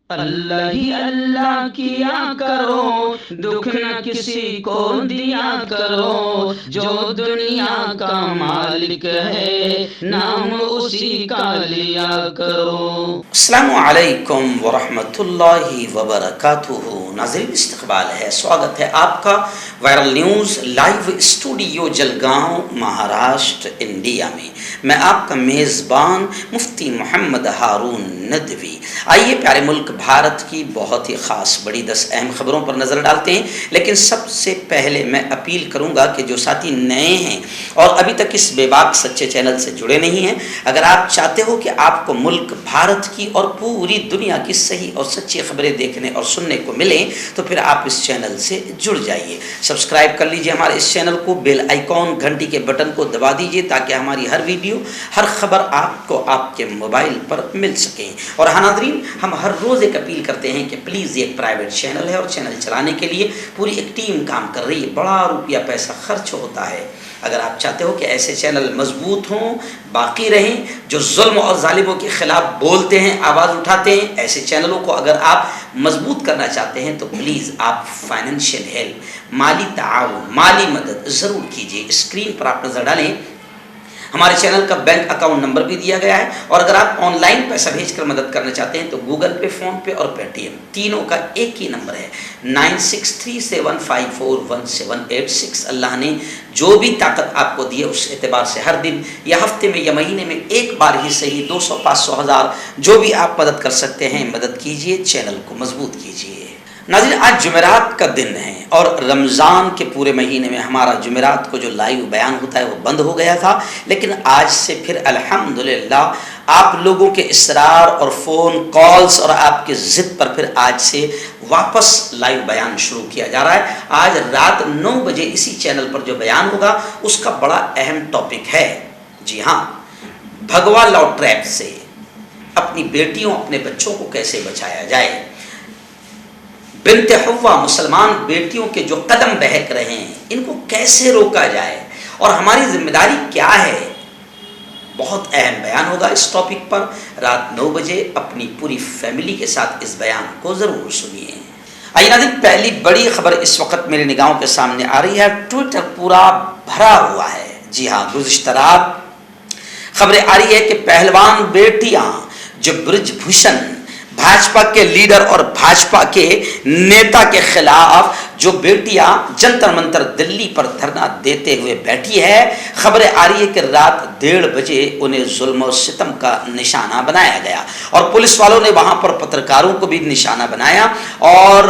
اللہ ہی اللہ کیا کرو، دکھ نہ کسی کو دیا کرو، جو دنیا کا مالک ہے نام اسی کا لیا کرو۔ السلام علیکم ورحمۃ اللہ وبرکاتہ۔ ناظرین، استقبال ہے، سواگت ہے آپ کا viral news live studio Jalgaon, Maharashtra, India میں۔ میں آپ کا میزبان مفتی محمد ہارون ندوی۔ آئیے پیارے ملک بھارت کی بہت ہی خاص بڑی 10 اہم خبروں پر نظر ڈالتے ہیں، لیکن سب سے پہلے میں اپیل کروں گا کہ جو ساتھی نئے ہیں اور ابھی تک اس بے باک سچے چینل سے جڑے نہیں ہیں، اگر آپ چاہتے ہو کہ آپ کو ملک بھارت کی اور پوری دنیا کی صحیح اور سچی خبریں دیکھنے اور سننے کو ملیں تو پھر آپ اس چینل سے جڑ جائیے۔ سبسکرائب کر لیجئے ہمارے اس چینل کو، بیل آئیکن گھنٹی کے بٹن کو دبا دیجئے تاکہ ہماری ہر ویڈیو، ہر خبر آپ کو آپ کے موبائل پر مل سکیں۔ اور ہاں ناظرین، ہم ہر روز ایک اپیل کرتے ہیں کہ پلیز، یہ ایک پرائیویٹ چینل ہے اور چینل چلانے کے لیے پوری ایک ٹیم کام کر رہی ہے، بڑا روپیہ پیسہ خرچ ہوتا ہے۔ اگر آپ چاہتے ہو کہ ایسے چینل مضبوط ہوں، باقی رہیں، جو ظلم اور ظالموں کے خلاف بولتے ہیں، آواز اٹھاتے ہیں، ایسے چینلوں کو اگر آپ مضبوط کرنا چاہتے ہیں تو پلیز آپ فائنینشیل ہیلپ، مالی تعاون، مالی مدد ضرور کیجیے۔ اسکرین پر آپ نظر ڈالیں، ہمارے چینل کا بینک اکاؤنٹ نمبر بھی دیا گیا ہے، اور اگر آپ آن لائن پیسہ بھیج کر مدد کرنا چاہتے ہیں تو گوگل پے، فون پے اور پے ٹی ایم تینوں کا ایک ہی نمبر ہے، 9637541786۔ اللہ نے جو بھی طاقت آپ کو دی ہے اس اعتبار سے ہر دن یا ہفتے میں یا مہینے میں ایک بار ہی صحیح 200، 500، 1000 جو بھی آپ مدد کر سکتے ہیں مدد کیجیے، چینل کو مضبوط کیجیے۔ ناظرین، آج جمعرات کا دن ہے اور رمضان کے پورے مہینے میں ہمارا جمعرات کو جو لائیو بیان ہوتا ہے وہ بند ہو گیا تھا، لیکن آج سے پھر الحمدللہ آپ لوگوں کے اصرار اور فون کالز اور آپ کے ضد پر پھر آج سے واپس لائیو بیان شروع کیا جا رہا ہے۔ آج رات 9 بجے اسی چینل پر جو بیان ہوگا اس کا بڑا اہم ٹاپک ہے، جی ہاں، بھگوا لاؤ ٹریپ سے اپنی بیٹیوں، اپنے بچوں کو کیسے بچایا جائے۔ بنت حوا، مسلمان بیٹیوں کے جو قدم بہک رہے ہیں، ان کو کیسے روکا جائے اور ہماری ذمہ داری کیا ہے، بہت اہم بیان ہوگا اس ٹاپک پر۔ رات 9 بجے اپنی پوری فیملی کے ساتھ اس بیان کو ضرور سنیے۔ آئیے ناظرین، پہلی بڑی خبر اس وقت میری نگاہوں کے سامنے آ رہی ہے۔ ٹویٹر پورا بھرا ہوا ہے، جی ہاں، گزشتہ رات خبریں آ رہی ہے کہ پہلوان بیٹیاں جو برج بھوشن، بھاجپا کے لیڈر اور بھاجپا کے نیتا کے خلاف جو بیٹیاں جنتر منتر دلی پر دھرنا دیتے ہوئے بیٹھی ہے، خبریں آ رہی ہے کہ رات 1:30 بجے انہیں ظلم و ستم کا نشانہ بنایا گیا اور پولیس والوں نے وہاں پر پترکاروں کو بھی نشانہ بنایا، اور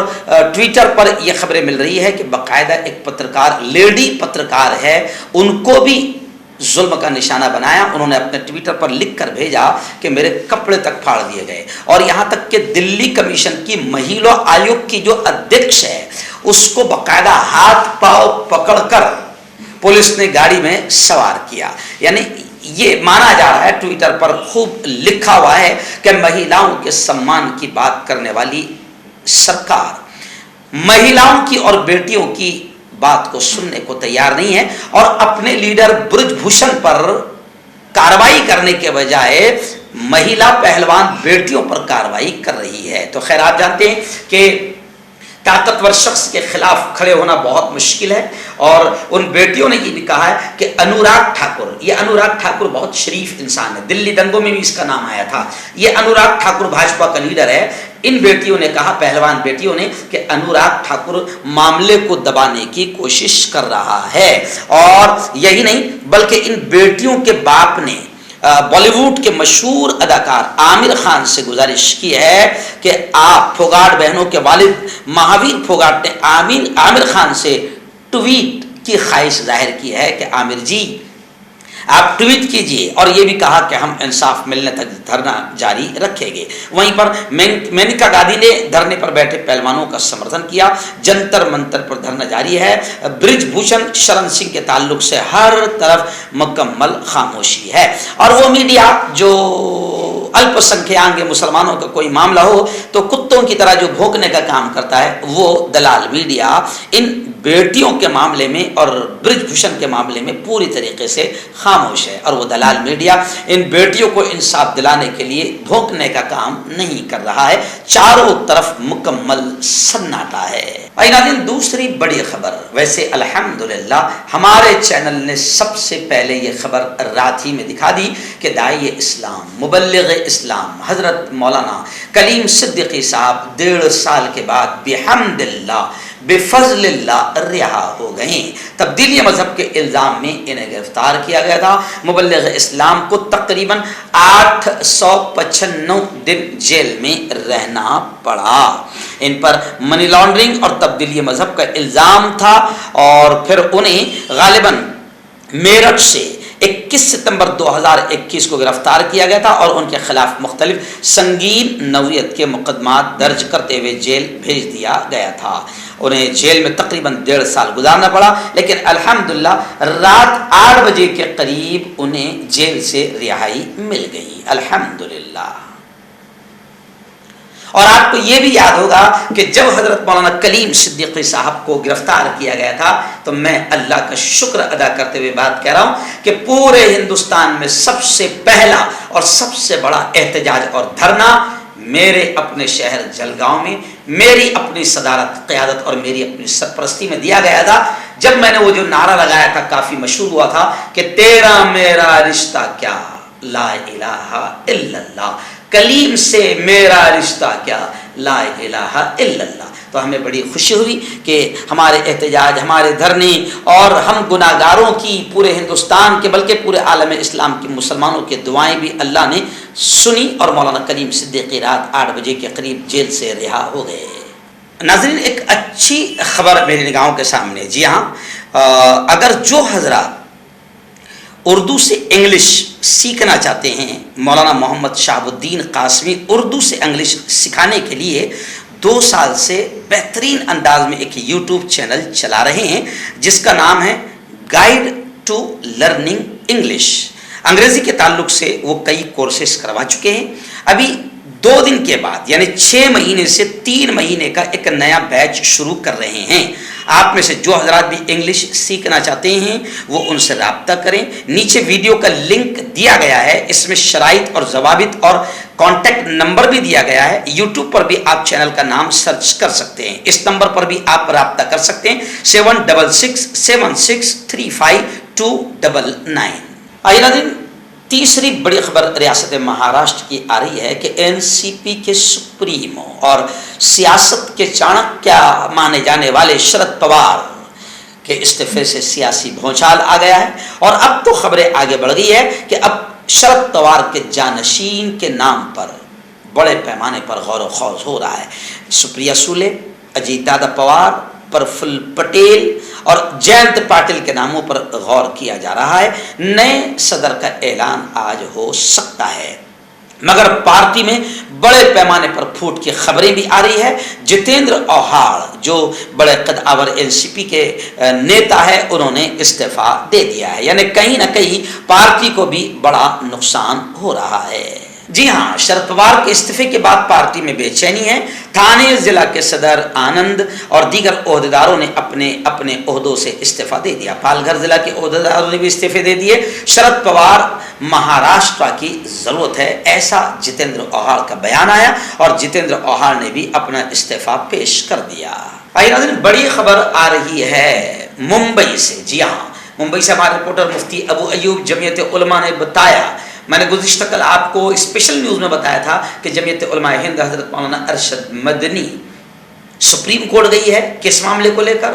ٹویٹر پر یہ خبریں مل رہی ہے کہ باقاعدہ ایک پترکار، لیڈی پترکار ہے، ان کو بھی ظلم کا نشانہ بنایا۔ انہوں نے اپنے ٹویٹر پر لکھ کر بھیجا کہ میرے کپڑے تک پھاڑ دیے گئے، اور یہاں تک کہ دلی کمیشن کی مہیلا آیوگ کی جو ادھیکش ہے اس کو باقاعدہ ہاتھ پاؤں پکڑ کر پولیس نے گاڑی میں سوار کیا۔ یعنی یہ مانا جا رہا ہے، ٹویٹر پر خوب لکھا ہوا ہے کہ مہیلاؤں کے سمان کی بات کرنے والی سرکار مہیلاؤں کی اور بیٹیوں کی بات کو سننے کو تیار نہیں ہے، اور اپنے لیڈر برج بھوشن پر کارروائی کرنے کے بجائے مہیلا پہلوان بیٹیوں پر کارروائی کر رہی ہے۔ تو خیر، آپ جانتے ہیں کہ طاقتور شخص کے خلاف کھڑے ہونا بہت مشکل ہے، اور ان بیٹیوں نے یہ بھی کہا ہے کہ انوراگ ٹھاکر، یہ انوراگ ٹھاکر بہت شریف انسان ہے، دلی دنگوں میں بھی اس کا نام آیا تھا، یہ انوراگ ٹھاکر بھاجپا کا لیڈر ہے۔ ان بیٹیوں نے کہا، پہلوان بیٹیوں نے، کہ انوراگ ٹھاکر معاملے کو دبانے کی کوشش کر رہا ہے، اور یہی نہیں بلکہ ان بیٹیوں کے باپ نے بالی ووڈ کے مشہور اداکار عامر خان سے گزارش کی ہے کہ آپ، پھوگاٹ بہنوں کے والد مہاویر پھوگاٹ نے عامر خان سے ٹویٹ کی خواہش ظاہر کی ہے کہ عامر جی آپ ٹویٹ کیجئے، اور یہ بھی کہا کہ ہم انصاف ملنے تک دھرنا جاری رکھیں گے۔ وہیں پر مینکا گاندھی نے دھرنے پر بیٹھے پہلوانوں کا سمرتھن کیا، جنتر منتر پر دھرنا جاری ہے۔ برج بھوشن شرن سنگھ کے تعلق سے ہر طرف مکمل خاموشی ہے، اور وہ میڈیا جو الپ سنکھیانک مسلمانوں کا کوئی معاملہ ہو تو کتوں کی طرح جو بھونکنے کا کام کرتا ہے، وہ دلال میڈیا ان بیٹیوں کے معاملے میں اور برج بھوشن کے معاملے میں پوری طریقے سے خاموش ہے، اور وہ دلال میڈیا ان بیٹیوں کو انصاف دلانے کے لیے بھونکنے کا کام نہیں کر رہا ہے، چاروں طرف مکمل سناٹا ہے۔ ناظرین، دوسری بڑی خبر، ویسے الحمدللہ ہمارے چینل نے سب سے پہلے یہ خبر رات ہی میں دکھا دی کہ داعی اسلام، مبلغ اسلام حضرت مولانا کلیم صدیقی صاحب 1.5 سال کے بعد بحمد اللہ بفضل اللہ رہا ہو گئے۔ تبدیلی مذہب کے الزام میں انہیں گرفتار کیا گیا تھا۔ مبلغ اسلام کو تقریباً 895 دن جیل میں رہنا پڑا۔ ان پر منی لانڈرنگ اور تبدیلی مذہب کا الزام تھا، اور پھر انہیں غالباً میرٹھ سے 21 ستمبر 2021 کو گرفتار کیا گیا تھا، اور ان کے خلاف مختلف سنگین نوعیت کے مقدمات درج کرتے ہوئے جیل بھیج دیا گیا تھا۔ انہیں جیل میں تقریباً 1.5 سال گزارنا پڑا، لیکن الحمدللہ رات 8 بجے کے قریب انہیں جیل سے رہائی مل گئی، الحمدللہ۔ اور آپ کو یہ بھی یاد ہوگا کہ جب حضرت مولانا کلیم صدیقی صاحب کو گرفتار کیا گیا تھا تو میں اللہ کا شکر ادا کرتے ہوئے بات کہہ رہا ہوں کہ پورے ہندوستان میں سب سے پہلا اور سب سے بڑا احتجاج اور دھرنا میرے اپنے شہر جلگاؤں میں میری اپنی صدارت، قیادت اور میری اپنی سرپرستی میں دیا گیا تھا، جب میں نے وہ جو نعرہ لگایا تھا کافی مشہور ہوا تھا کہ تیرا میرا رشتہ کیا، لا الہ الا اللہ، کلیم سے میرا رشتہ کیا، لا الہ الا اللہ۔ تو ہمیں بڑی خوشی ہوئی کہ ہمارے احتجاج، ہمارے دھرنے اور ہم گناہگاروں کی پورے ہندوستان کے بلکہ پورے عالم اسلام کے مسلمانوں کے دعائیں بھی اللہ نے سنی، اور مولانا کلیم صدیقی رات 8 بجے کے قریب جیل سے رہا ہو گئے۔ ناظرین، ایک اچھی خبر میری نگاہوں کے سامنے، جی ہاں، اگر جو حضرات اردو سے انگلش سیکھنا چاہتے ہیں، مولانا محمد شہاب الدین قاسمی اردو سے انگلش سکھانے کے لیے 2 سال سے بہترین انداز میں ایک یوٹیوب چینل چلا رہے ہیں جس کا نام ہے گائیڈ ٹو لرننگ انگلش۔ انگریزی کے تعلق سے وہ کئی کورسز کروا چکے ہیں، ابھی 2 دن کے بعد یعنی 6 مہینے سے 3 مہینے کا ایک نیا بیچ شروع کر رہے ہیں۔ آپ میں سے جو حضرات بھی انگلش سیکھنا چاہتے ہیں وہ ان سے رابطہ کریں، نیچے ویڈیو کا لنک دیا گیا ہے، اس میں شرائط اور ضوابط اور کانٹیکٹ نمبر بھی دیا گیا ہے۔ یوٹیوب پر بھی آپ چینل کا نام سرچ کر سکتے ہیں، اس نمبر پر بھی آپ رابطہ کر سکتے ہیں 7667635299۔ آئیے ناظرین، تیسری بڑی خبر ریاست مہاراشٹر کی آ رہی ہے کہ NCP کے سپریمو اور سیاست کے چانکیہ مانے جانے والے شرد پوار کے استعفے سے سیاسی بھونچال آ گیا ہے، اور اب تو خبریں آگے بڑھ گئی ہے کہ اب شرد پوار کے جانشین کے نام پر بڑے پیمانے پر غور و خوض ہو رہا ہے۔ سپریا سولے، اجیت دادا پوار، پرفل پٹیل اور جینت پاٹل کے ناموں پر غور کیا جا رہا ہے۔ نئے صدر کا اعلان آج ہو سکتا ہے، مگر پارٹی میں بڑے پیمانے پر پھوٹ کی خبریں بھی آ رہی ہے۔ جتیندر اوہاڑ جو بڑے قد آور NCP کے نیتا ہے، انہوں نے استعفیٰ دے دیا ہے، یعنی کہیں نہ کہیں پارٹی کو بھی بڑا نقصان ہو رہا ہے۔ جی ہاں، شرد پوار کے استعفے کے بعد پارٹی میں بے چینی ہے۔ تھانے ضلع کے صدر آنند اور دیگر عہدیداروں نے اپنے اپنے عہدوں سے استعفیٰ دے دیا۔ پال گھر ضلع کے عہدیداروں نے بھی استعفے دے دیے۔ شرد پوار مہاراشٹر کی ضرورت ہے، ایسا جتیندر اوہاڑ کا بیان آیا، اور جتیندر اوہاڑ نے بھی اپنا استعفیٰ پیش کر دیا۔ بڑی خبر آ رہی ہے ممبئی سے، جی ہاں، ممبئی سے ہمارے رپورٹر مفتی ابو ایوب جمعیت علماء نے بتایا، میں نے گزشتہ کل آپ کو اسپیشل نیوز میں بتایا تھا کہ جمعیت علماء ہند حضرت مولانا ارشد مدنی سپریم کورٹ گئی ہے کس معاملے کو لے کر؟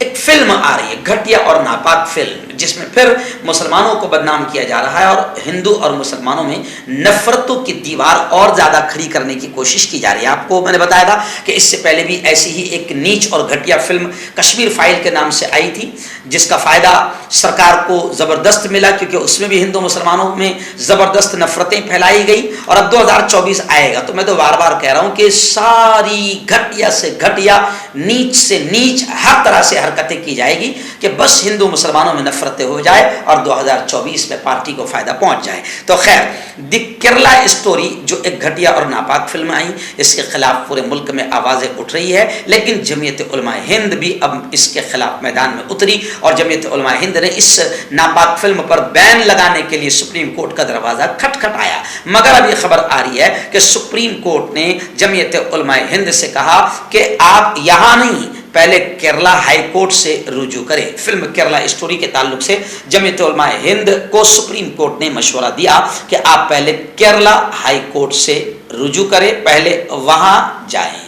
ایک فلم آ رہی ہے، گھٹیا اور ناپاک فلم، جس میں پھر مسلمانوں کو بدنام کیا جا رہا ہے اور ہندو اور مسلمانوں میں نفرتوں کی دیوار اور زیادہ کھڑی کرنے کی کوشش کی جا رہی ہے۔ آپ کو میں نے بتایا تھا کہ اس سے پہلے بھی ایسی ہی ایک نیچ اور گھٹیا فلم کشمیر فائل کے نام سے آئی تھی، جس کا فائدہ سرکار کو زبردست ملا، کیونکہ اس میں بھی ہندو مسلمانوں میں زبردست نفرتیں پھیلائی گئی. اور اب 2024 آئے گا تو میں تو بار بار کہہ رہا ہوں کہ ساری گھٹیا سے گھٹیا، نیچ سے نیچ ہر طرح سے حرکتیں کی جائے گی کہ بس ہندو مسلمانوں میں نفرتیں ہو جائے اور 2024 میں پارٹی کو فائدہ پہنچ جائے. تو خیر، دی کیرلا اسٹوری جو ایک گھٹیا اور ناپاک فلم آئی، اس کے خلاف پورے ملک میں آوازیں اٹھ رہی ہے، لیکن جمعیت علماء ہند بھی اب اس کے خلاف میدان میں اتری اور جمعیت علماء ہند نے اس ناپاک فلم پر بین لگانے کے لیے سپریم کورٹ کا دروازہ کھٹکھٹایا. مگر اب یہ خبر آ رہی ہے کہ سپریم کورٹ نے جمعیت علماء ہند سے کہا کہ آپ یہاں نہیں، پہلے کیرلا ہائی کورٹ سے رجوع کریں. فلم کیرلا اسٹوری کے تعلق سے جمعیت علماء ہند کو سپریم کورٹ نے مشورہ دیا کہ آپ پہلے کیرلا ہائی کورٹ سے رجوع کریں، پہلے وہاں جائیں.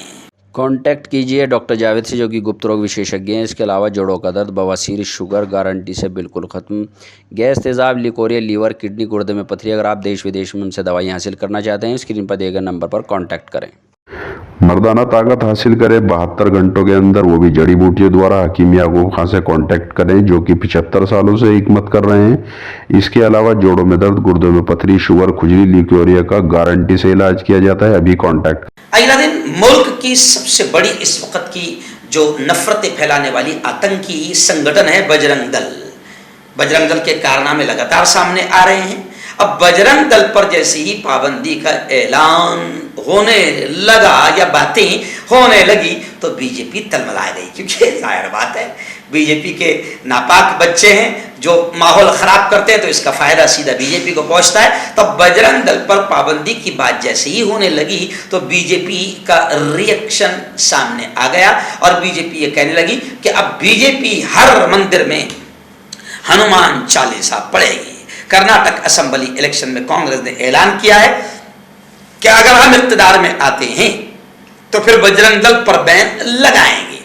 کانٹیکٹ کیجیے ڈاکٹر جاوید سے جو کہ گپت روگ وشیشجঞ ہیں. اس کے علاوہ جوڑوں کا درد، بواسیر، شوگر گارنٹی سے بالکل ختم، گیس، تیزاب، لیکوریا، لیور، کڈنی، گردے میں پتھری. اگر آپ دیش ودیش میں ان سے دوائیں حاصل کرنا چاہتے ہیں اسکرین پر دیے گئے نمبر پر کانٹیکٹ کریں. مردانہ طاقت حاصل کرے 72 گھنٹوں کے اندر، وہ بھی جڑی بوٹیوں دوارا. حکیم یعقوب خان سے کانٹیکٹ کریں جو کہ 75 سالوں سے حکمت کر رہے ہیں. اس کے علاوہ جوڑوں میں درد، گردوں میں پتھری، شوگر، کھجلی، لیکوریا کا گارنٹی سے علاج کیا جاتا ہے. ابھی کانٹیکٹ. اگلا دن ملک کی سب سے بڑی اس وقت کی جو نفرتیں پھیلانے والی آتنکی سنگٹھن ہے بجرنگ دل. بجرنگ دل کے کارنامے لگاتار سامنے آ رہے ہیں. اب بجرنگ دل پر جیسے ہی پابندی کا اعلان ہونے لگا یا باتیں ہونے لگی تو بی جے پی تلملا گئی، کیونکہ ظاہر بات ہے بی جے پی کے ناپاک بچے ہیں جو ماحول خراب کرتے ہیں تو اس کا فائدہ سیدھا بی جے پی کو پہنچتا ہے. تو بجرنگ دل پر پابندی کی بات جیسے ہی ہونے لگی تو بی جے پی کا ریئیکشن سامنے آ گیا اور بی جے پی یہ کہنے لگی کہ اب بی جے پی ہر مندر میں ہنومان چالیسا پڑھے گی. کرناٹک اسمبلی الیکشن میں کانگریس نے اعلان کیا ہے کہ اگر ہم اقتدار میں آتے ہیں تو پھر بجرنگ دل پر بین لگائیں گے.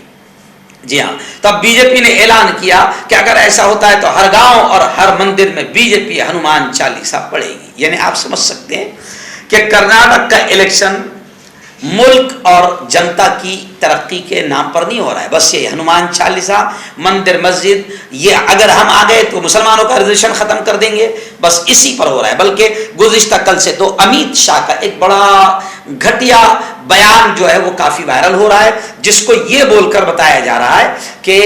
جی ہاں، تب بی جے پی نے اعلان کیا کہ اگر ایسا ہوتا ہے تو ہر گاؤں اور ہر مندر میں بی جے پی ہنومان چالیسا پڑھے گی. یعنی آپ سمجھ سکتے ہیں کہ کرناٹک کا الیکشن ملک اور جنتا کی ترقی کے نام پر نہیں ہو رہا ہے. بس یہ ہنومان چالیسا، مندر، مسجد، یہ اگر ہم آ گئے تو مسلمانوں کا ریزرویشن ختم کر دیں گے، بس اسی پر ہو رہا ہے. بلکہ گزشتہ کل سے تو امیت شاہ کا ایک بڑا گھٹیا بیان جو ہے وہ کافی وائرل ہو رہا ہے، جس کو یہ بول کر بتایا جا رہا ہے کہ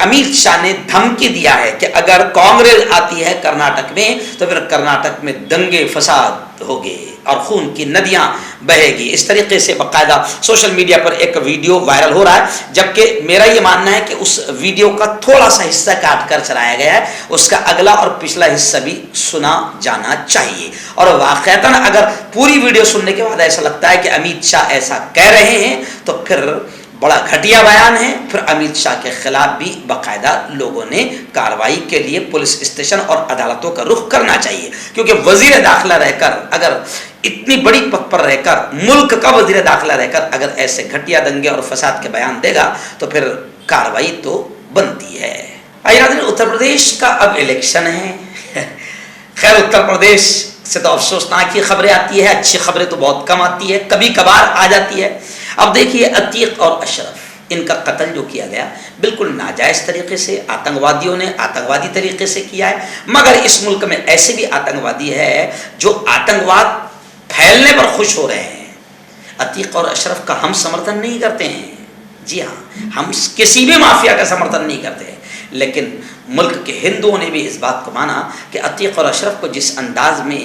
امیت شاہ نے دھمکی دیا ہے کہ اگر کانگریس آتی ہے کرناٹک میں تو پھر کرناٹک میں دنگے فساد ہوگے اور خون کی ندیاں بہے گی. اس طریقے سے باقاعدہ سوشل میڈیا پر ایک ویڈیو وائرل ہو رہا ہے، جبکہ میرا یہ ماننا ہے کہ اس ویڈیو کا تھوڑا سا حصہ کاٹ کر چلایا گیا ہے، اس کا اگلا اور پچھلا حصہ بھی سنا جانا چاہیے. اور واقعتاً اگر پوری ویڈیو سننے کے بعد ایسا لگتا ہے کہ امیت شاہ ایسا کہہ رہے ہیں تو پھر بڑا گھٹیا بیان ہے. پھر امیت شاہ کے خلاف بھی باقاعدہ لوگوں نے کارروائی کے لیے پولیس اسٹیشن اور عدالتوں کا رخ کرنا چاہیے، کیونکہ وزیر داخلہ رہ کر، اگر اتنی بڑی پد پر رہ کر، ملک کا وزیر داخلہ رہ کر اگر ایسے گھٹیا دنگے اور فساد کے بیان دے گا تو پھر کارروائی تو بنتی ہے. اتر پردیش کا اب الیکشن ہے. خیر، اتر پردیش سے تو افسوسناک ہی خبریں آتی ہے، اچھی خبریں تو بہت کم آتی ہے، کبھی کبھار آ جاتی ہے. اب دیکھیے، عتیق اور اشرف، ان کا قتل جو کیا گیا بالکل ناجائز طریقے سے آتنکوادیوں نے آتنکوادی طریقے سے کیا ہے. مگر اس ملک میں ایسے بھی آتنکوادی ہے جو آتنکواد پھیلنے پر خوش ہو رہے ہیں. عتیق اور اشرف کا ہم سمرتھن نہیں کرتے ہیں. جی ہاں، ہم کسی بھی مافیا کا سمرتھن نہیں کرتے ہیں، لیکن ملک کے ہندوؤں نے بھی اس بات کو مانا کہ عتیق اور اشرف کو جس انداز میں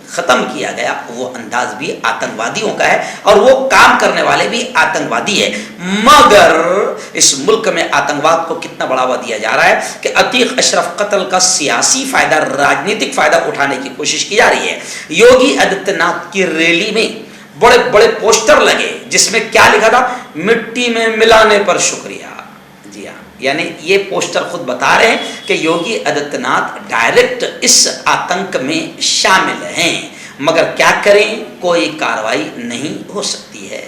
ختم کیا گیا وہ انداز بھی آتنکوادیوں کا ہے اور وہ کام کرنے والے بھی آتنکوادی ہے. مگر اس ملک میں آتنکواد کو کتنا بڑھاوا دیا جا رہا ہے کہ عتیق اشرف قتل کا سیاسی فائدہ، راجنیتک فائدہ اٹھانے کی کوشش کی جا رہی ہے. یوگی آدتیہ ناتھ کی ریلی میں بڑے بڑے پوسٹر لگے جس میں کیا لکھا تھا؟ مٹی میں ملانے پر شکریہ. جی ہاں، یعنی یہ پوسٹر خود بتا رہے ہیں کہ یوگی آدتیہ ناتھ ڈائریکٹ اس آتنک میں شامل ہیں، مگر کیا کریں، کوئی کارروائی نہیں ہو سکتی ہے.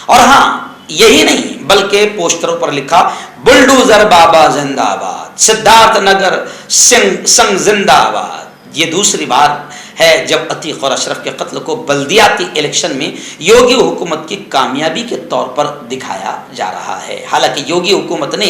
اور ہاں، یہی نہیں بلکہ پوسٹروں پر لکھا بلڈوزر بابا زندہ آباد، سدھارتھ نگر سنگھ زندہ آباد. یہ دوسری بار ہے جب عتیق اور اشرف کے قتل کو بلدیاتی الیکشن میں یوگی حکومت کی کامیابی کے طور پر دکھایا جا رہا ہے. حالانکہ یوگی حکومت نے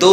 2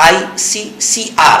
ICCR